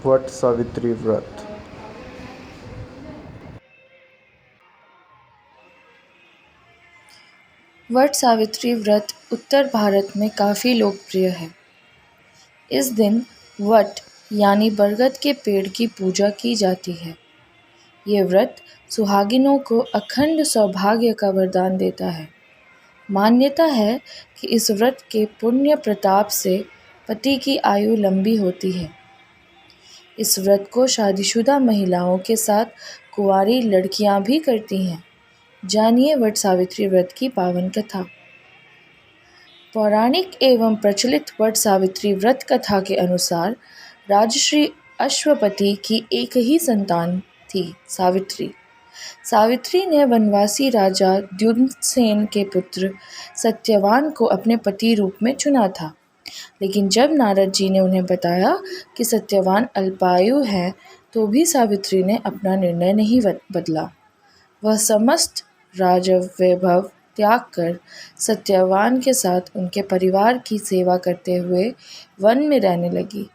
वट सावित्री व्रत। वट सावित्री व्रत उत्तर भारत में काफ़ी लोकप्रिय है। इस दिन वट यानी बरगद के पेड़ की पूजा की जाती है। ये व्रत सुहागिनों को अखंड सौभाग्य का वरदान देता है। मान्यता है कि इस व्रत के पुण्य प्रताप से पति की आयु लंबी होती है। इस व्रत को शादीशुदा महिलाओं के साथ कुंवारी लड़कियां भी करती हैं। जानिए वट सावित्री व्रत की पावन कथा। पौराणिक एवं प्रचलित वट सावित्री व्रत कथा के अनुसार राजश्री अश्वपति की एक ही संतान थी, सावित्री। सावित्री ने वनवासी राजा द्युम्नसेन के पुत्र सत्यवान को अपने पति रूप में चुना था। लेकिन जब नारद जी ने उन्हें बताया कि सत्यवान अल्पायु है, तो भी सावित्री ने अपना निर्णय नहीं बदला। वह समस्त राजवैभव त्याग कर सत्यवान के साथ उनके परिवार की सेवा करते हुए वन में रहने लगी।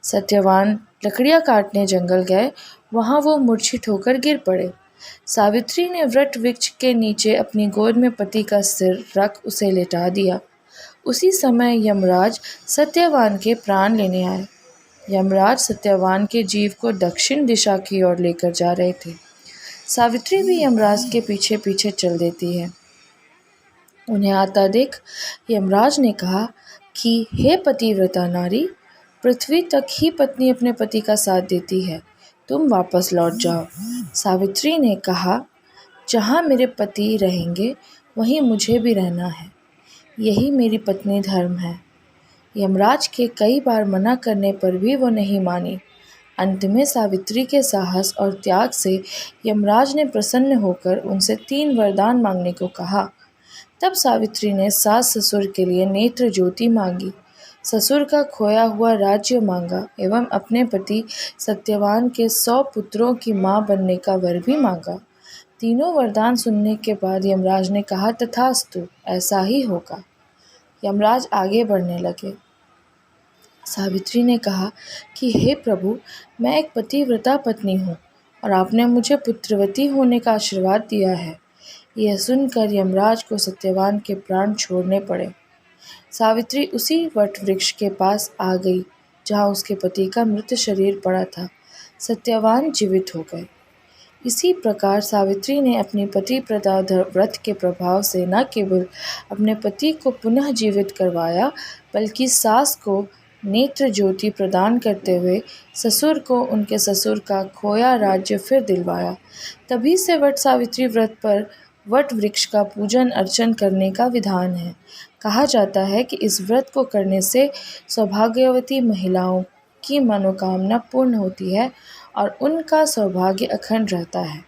सत्यवान लकड़ियां काटने जंगल गए, वहां वो मूर्छित होकर गिर पड़े। सावित्री ने वट वृक्ष के नीचे अपनी गोद में पति का सिर रख उसे लेटा दिया। उसी समय यमराज सत्यवान के प्राण लेने आए। यमराज सत्यवान के जीव को दक्षिण दिशा की ओर लेकर जा रहे थे। सावित्री भी यमराज के पीछे पीछे चल देती है। उन्हें आता देख यमराज ने कहा कि हे पतिव्रता नारी, पृथ्वी तक ही पत्नी अपने पति का साथ देती है, तुम वापस लौट जाओ। सावित्री ने कहा, जहाँ मेरे पति रहेंगे वहीं मुझे भी रहना है, यही मेरी पत्नी धर्म है। यमराज के कई बार मना करने पर भी वो नहीं मानी। अंत में सावित्री के साहस और त्याग से यमराज ने प्रसन्न होकर उनसे 3 वरदान मांगने को कहा। तब सावित्री ने सास ससुर के लिए नेत्र ज्योति मांगी, ससुर का खोया हुआ राज्य मांगा एवं अपने पति सत्यवान के 100 पुत्रों की मां बनने का वर भी मांगा। तीनों वरदान सुनने के बाद यमराज ने कहा, तथास्तु, ऐसा ही होगा। यमराज आगे बढ़ने लगे। सावित्री ने कहा कि हे प्रभु, मैं एक पतिव्रता पत्नी हूँ और आपने मुझे पुत्रवती होने का आशीर्वाद दिया है। यह सुनकर यमराज को सत्यवान के प्राण छोड़ने पड़े। सावित्री उसी वट वृक्ष के पास आ गई जहाँ उसके पति का मृत शरीर पड़ा था। सत्यवान जीवित हो गए। इसी प्रकार सावित्री ने अपनी पतिव्रता व्रत के प्रभाव से न केवल अपने पति को पुनः जीवित करवाया, बल्कि सास को नेत्र ज्योति प्रदान करते हुए ससुर को उनके ससुर का खोया राज्य फिर दिलवाया। तभी से वट सावित्री व्रत पर वट वृक्ष का पूजन अर्चन करने का विधान है। कहा जाता है कि इस व्रत को करने से सौभाग्यवती महिलाओं की मनोकामना पूर्ण होती है और उनका सौभाग्य अखंड रहता है।